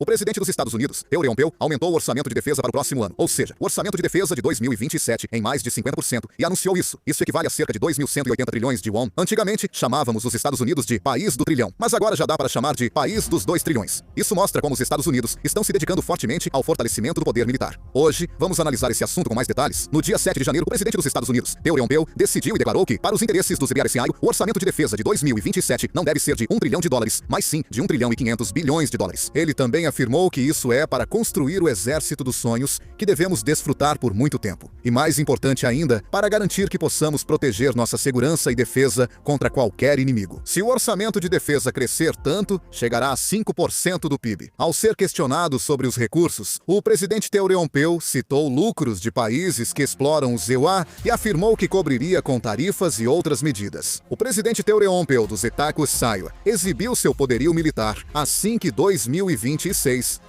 O presidente dos Estados Unidos, Theodore Roosevelt, aumentou o orçamento de defesa para o próximo ano, ou seja, o orçamento de defesa de 2027 em mais de 50%, e anunciou isso. Isso equivale a cerca de 2.180 trilhões de won. Antigamente, chamávamos os Estados Unidos de país do trilhão, mas agora já dá para chamar de país dos 2 trilhões. Isso mostra como os Estados Unidos estão se dedicando fortemente ao fortalecimento do poder militar. Hoje, vamos analisar esse assunto com mais detalhes. No dia 7 de janeiro, o presidente dos Estados Unidos, Theodore Roosevelt, decidiu e declarou que, para os interesses dos BRCI, o orçamento de defesa de 2027 não deve ser de 1 trilhão de dólares, mas sim de 1 trilhão e 500 bilhões de dólares. Ele também afirmou que isso é para construir o exército dos sonhos que devemos desfrutar por muito tempo. E mais importante ainda, para garantir que possamos proteger nossa segurança e defesa contra qualquer inimigo. Se o orçamento de defesa crescer tanto, chegará a 5% do PIB. Ao ser questionado sobre os recursos, o presidente Theodore Roosevelt citou lucros de países que exploram os EUA e afirmou que cobriria com tarifas e outras medidas. O presidente Theodore Roosevelt dos Estados Unidos exibiu seu poderio militar assim que 2026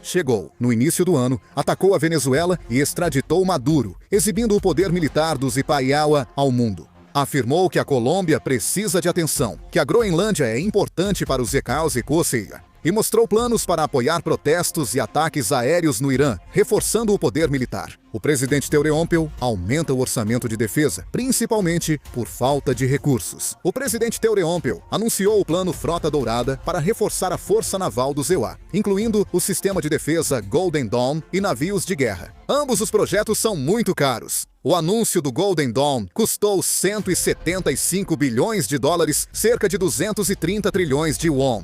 chegou. No início do ano, atacou a Venezuela e extraditou Maduro, exibindo o poder militar dos Ipaiawa ao mundo. Afirmou que a Colômbia precisa de atenção, que a Groenlândia é importante para os Estados Unidos e mostrou planos para apoiar protestos e ataques aéreos no Irã, reforçando o poder militar. O presidente Theodore Roosevelt aumenta o orçamento de defesa, principalmente por falta de recursos. O presidente Theodore Roosevelt anunciou o plano Frota Dourada para reforçar a força naval do EUA, incluindo o sistema de defesa Golden Dawn e navios de guerra. Ambos os projetos são muito caros. O anúncio do Golden Dawn custou 175 bilhões de dólares, cerca de 230 trilhões de won.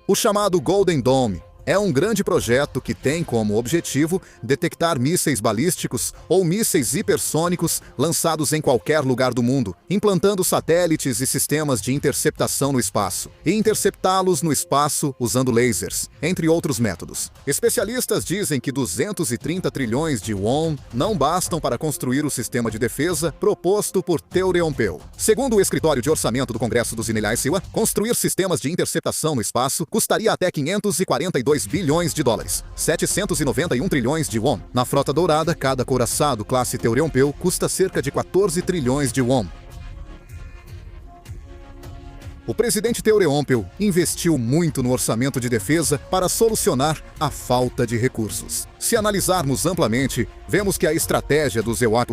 O chamado Golden Dome é um grande projeto que tem como objetivo detectar mísseis balísticos ou mísseis hipersônicos lançados em qualquer lugar do mundo, implantando satélites e sistemas de interceptação no espaço, e interceptá-los no espaço usando lasers, entre outros métodos. Especialistas dizem que 230 trilhões de won não bastam para construir o sistema de defesa proposto por Theodore Roosevelt. Segundo o escritório de orçamento do Congresso dos United States, construir sistemas de interceptação no espaço custaria até 542 bilhões de dólares, 791 trilhões de won. Na Frota Dourada, cada couraçado classe Theodore Roosevelt custa cerca de 14 trilhões de won. O presidente Theodore Roosevelt investiu muito no orçamento de defesa para solucionar a falta de recursos. Se analisarmos amplamente, vemos que a estratégia dos EUA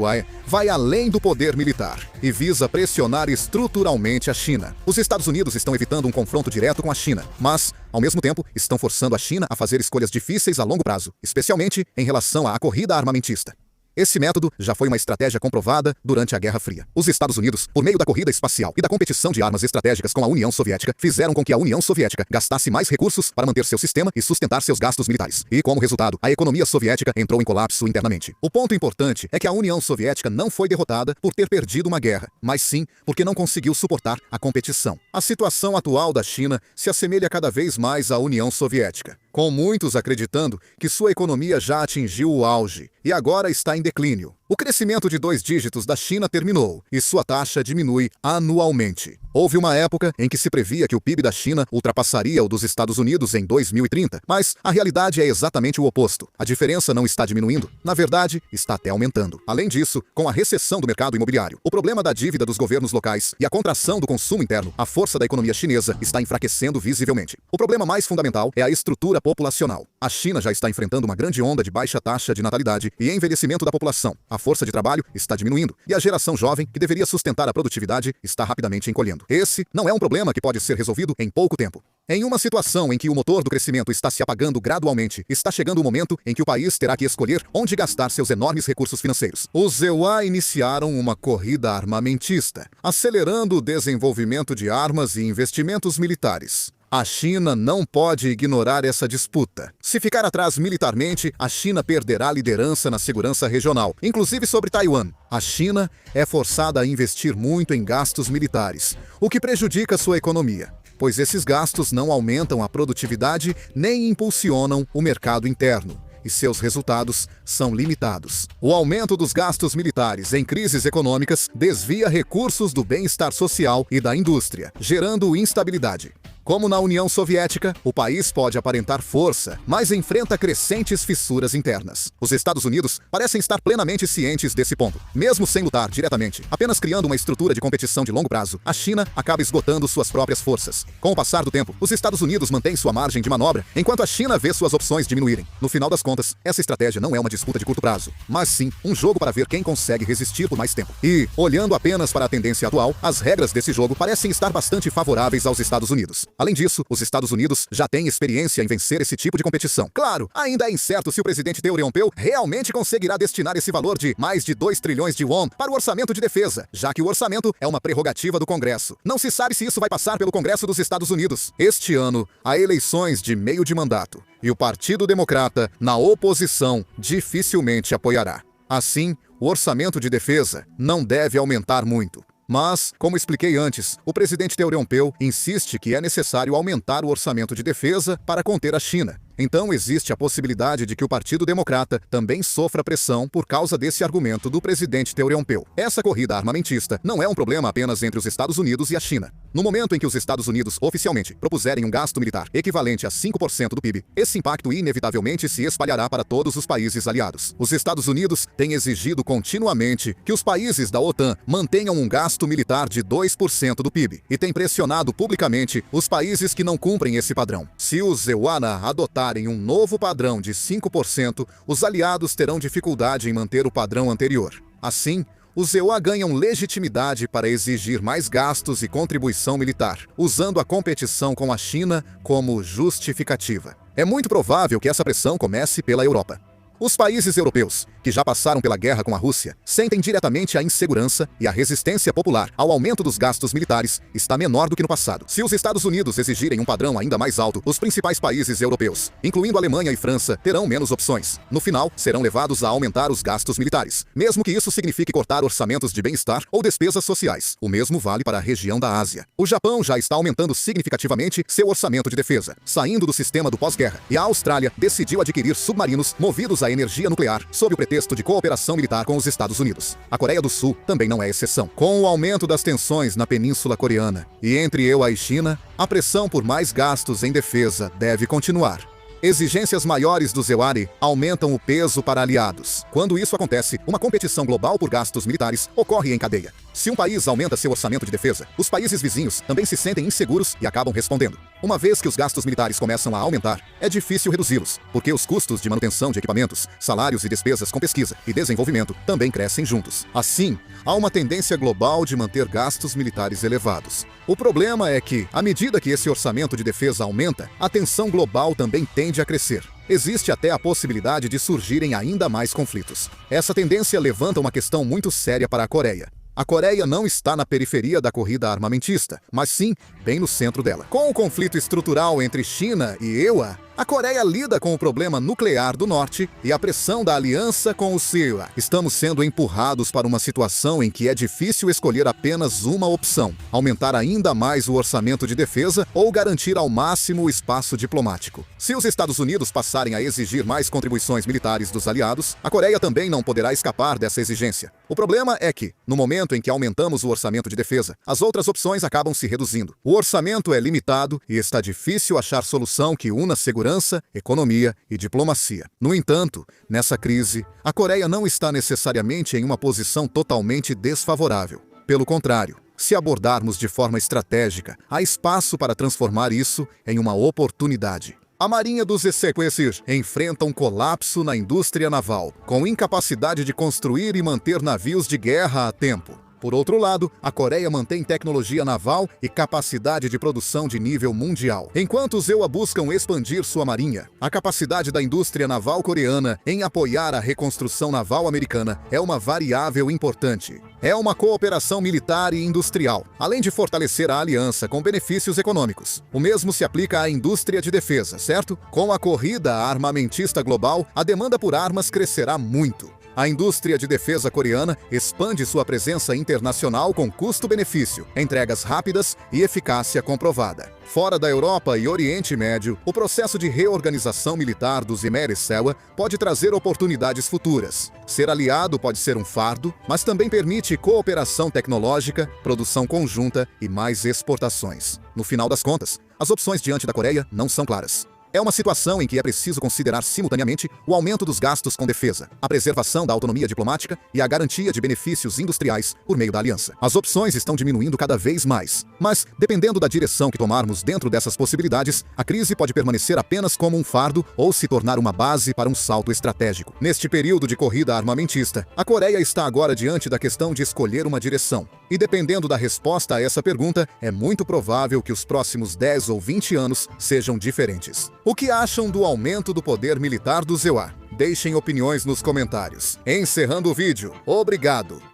vai além do poder militar e visa pressionar estruturalmente a China. Os Estados Unidos estão evitando um confronto direto com a China, mas, ao mesmo tempo, estão forçando a China a fazer escolhas difíceis a longo prazo, especialmente em relação à corrida armamentista. Esse método já foi uma estratégia comprovada durante a Guerra Fria. Os Estados Unidos, por meio da corrida espacial e da competição de armas estratégicas com a União Soviética, fizeram com que a União Soviética gastasse mais recursos para manter seu sistema e sustentar seus gastos militares. E, como resultado, a economia soviética entrou em colapso internamente. O ponto importante é que a União Soviética não foi derrotada por ter perdido uma guerra, mas sim porque não conseguiu suportar a competição. A situação atual da China se assemelha cada vez mais à União Soviética, com muitos acreditando que sua economia já atingiu o auge e agora está em declínio. O crescimento de 2 dígitos da China terminou e sua taxa diminui anualmente. Houve uma época em que se previa que o PIB da China ultrapassaria o dos Estados Unidos em 2030, mas a realidade é exatamente o oposto. A diferença não está diminuindo, na verdade, está até aumentando. Além disso, com a recessão do mercado imobiliário, o problema da dívida dos governos locais e a contração do consumo interno, a força da economia chinesa está enfraquecendo visivelmente. O problema mais fundamental é a estrutura populacional. A China já está enfrentando uma grande onda de baixa taxa de natalidade e envelhecimento da população. A força de trabalho está diminuindo e a geração jovem, que deveria sustentar a produtividade, está rapidamente encolhendo. Esse não é um problema que pode ser resolvido em pouco tempo. Em uma situação em que o motor do crescimento está se apagando gradualmente, está chegando o momento em que o país terá que escolher onde gastar seus enormes recursos financeiros. Os EUA iniciaram uma corrida armamentista, acelerando o desenvolvimento de armas e investimentos militares. A China não pode ignorar essa disputa. Se ficar atrás militarmente, a China perderá liderança na segurança regional, inclusive sobre Taiwan. A China é forçada a investir muito em gastos militares, o que prejudica sua economia, pois esses gastos não aumentam a produtividade nem impulsionam o mercado interno, e seus resultados são limitados. O aumento dos gastos militares em crises econômicas desvia recursos do bem-estar social e da indústria, gerando instabilidade. Como na União Soviética, o país pode aparentar força, mas enfrenta crescentes fissuras internas. Os Estados Unidos parecem estar plenamente cientes desse ponto. Mesmo sem lutar diretamente, apenas criando uma estrutura de competição de longo prazo, a China acaba esgotando suas próprias forças. Com o passar do tempo, os Estados Unidos mantêm sua margem de manobra, enquanto a China vê suas opções diminuírem. No final das contas, essa estratégia não é uma disputa de curto prazo, mas sim um jogo para ver quem consegue resistir por mais tempo. E, olhando apenas para a tendência atual, as regras desse jogo parecem estar bastante favoráveis aos Estados Unidos. Além disso, os Estados Unidos já têm experiência em vencer esse tipo de competição. Claro, ainda é incerto se o presidente Teor Ionpeo realmente conseguirá destinar esse valor de mais de 2 trilhões de won para o orçamento de defesa, já que o orçamento é uma prerrogativa do Congresso. Não se sabe se isso vai passar pelo Congresso dos Estados Unidos. Este ano, há eleições de meio de mandato, e o Partido Democrata, na oposição, dificilmente apoiará. Assim, o orçamento de defesa não deve aumentar muito. Mas, como expliquei antes, o presidente Teor Ionpeo insiste que é necessário aumentar o orçamento de defesa para conter a China. Então existe a possibilidade de que o Partido Democrata também sofra pressão por causa desse argumento do presidente Teor Ionpeo. Essa corrida armamentista não é um problema apenas entre os Estados Unidos e a China. No momento em que os Estados Unidos oficialmente propuserem um gasto militar equivalente a 5% do PIB, esse impacto inevitavelmente se espalhará para todos os países aliados. Os Estados Unidos têm exigido continuamente que os países da OTAN mantenham um gasto militar de 2% do PIB e têm pressionado publicamente os países que não cumprem esse padrão. Se os EUANA adotarem um novo padrão de 5%, os aliados terão dificuldade em manter o padrão anterior. Assim, os EUA ganham legitimidade para exigir mais gastos e contribuição militar, usando a competição com a China como justificativa. É muito provável que essa pressão comece pela Europa. Os países europeus, que já passaram pela guerra com a Rússia, sentem diretamente a insegurança e a resistência popular ao aumento dos gastos militares está menor do que no passado. Se os Estados Unidos exigirem um padrão ainda mais alto, os principais países europeus, incluindo Alemanha e França, terão menos opções. No final, serão levados a aumentar os gastos militares, mesmo que isso signifique cortar orçamentos de bem-estar ou despesas sociais. O mesmo vale para a região da Ásia. O Japão já está aumentando significativamente seu orçamento de defesa, saindo do sistema do pós-guerra, e a Austrália decidiu adquirir submarinos movidos a energia nuclear, sob o pretexto de cooperação militar com os Estados Unidos. A Coreia do Sul também não é exceção. Com o aumento das tensões na Península Coreana e entre EUA e China, a pressão por mais gastos em defesa deve continuar. Exigências maiores dos EUARI aumentam o peso para aliados. Quando isso acontece, uma competição global por gastos militares ocorre em cadeia. Se um país aumenta seu orçamento de defesa, os países vizinhos também se sentem inseguros e acabam respondendo. Uma vez que os gastos militares começam a aumentar, é difícil reduzi-los, porque os custos de manutenção de equipamentos, salários e despesas com pesquisa e desenvolvimento também crescem juntos. Assim, há uma tendência global de manter gastos militares elevados. O problema é que, à medida que esse orçamento de defesa aumenta, a tensão global também tende a crescer. Existe até a possibilidade de surgirem ainda mais conflitos. Essa tendência levanta uma questão muito séria para a Coreia. A Coreia não está na periferia da corrida armamentista, mas sim bem no centro dela. Com o conflito estrutural entre China e EUA, a Coreia lida com o problema nuclear do norte e a pressão da aliança com o SEUA. Estamos sendo empurrados para uma situação em que é difícil escolher apenas uma opção: aumentar ainda mais o orçamento de defesa ou garantir ao máximo o espaço diplomático. Se os Estados Unidos passarem a exigir mais contribuições militares dos aliados, a Coreia também não poderá escapar dessa exigência. O problema é que, no momento em que aumentamos o orçamento de defesa, as outras opções acabam se reduzindo. O orçamento é limitado e está difícil achar solução que una segurança, economia e diplomacia. No entanto, nessa crise, a Coreia não está necessariamente em uma posição totalmente desfavorável. Pelo contrário, se abordarmos de forma estratégica, há espaço para transformar isso em uma oportunidade. A Marinha dos Essequesir enfrenta um colapso na indústria naval, com incapacidade de construir e manter navios de guerra a tempo. Por outro lado, a Coreia mantém tecnologia naval e capacidade de produção de nível mundial. Enquanto os EUA buscam expandir sua marinha, a capacidade da indústria naval coreana em apoiar a reconstrução naval americana é uma variável importante. É uma cooperação militar e industrial, além de fortalecer a aliança com benefícios econômicos. O mesmo se aplica à indústria de defesa, certo? Com a corrida armamentista global, a demanda por armas crescerá muito. A indústria de defesa coreana expande sua presença internacional com custo-benefício, entregas rápidas e eficácia comprovada. Fora da Europa e Oriente Médio, o processo de reorganização militar dos Imeres-Sewa pode trazer oportunidades futuras. Ser aliado pode ser um fardo, mas também permite cooperação tecnológica, produção conjunta e mais exportações. No final das contas, As opções diante da Coreia não são claras. É uma situação em que é preciso considerar simultaneamente o aumento dos gastos com defesa, a preservação da autonomia diplomática e a garantia de benefícios industriais por meio da aliança. As opções estão diminuindo cada vez mais, mas, dependendo da direção que tomarmos dentro dessas possibilidades, a crise pode permanecer apenas como um fardo ou se tornar uma base para um salto estratégico. Neste período de corrida armamentista, a Coreia está agora diante da questão de escolher uma direção. E dependendo da resposta a essa pergunta, é muito provável que os próximos 10 ou 20 anos sejam diferentes. O que acham do aumento do poder militar do EUA? Deixem opiniões nos comentários. Encerrando o vídeo. Obrigado!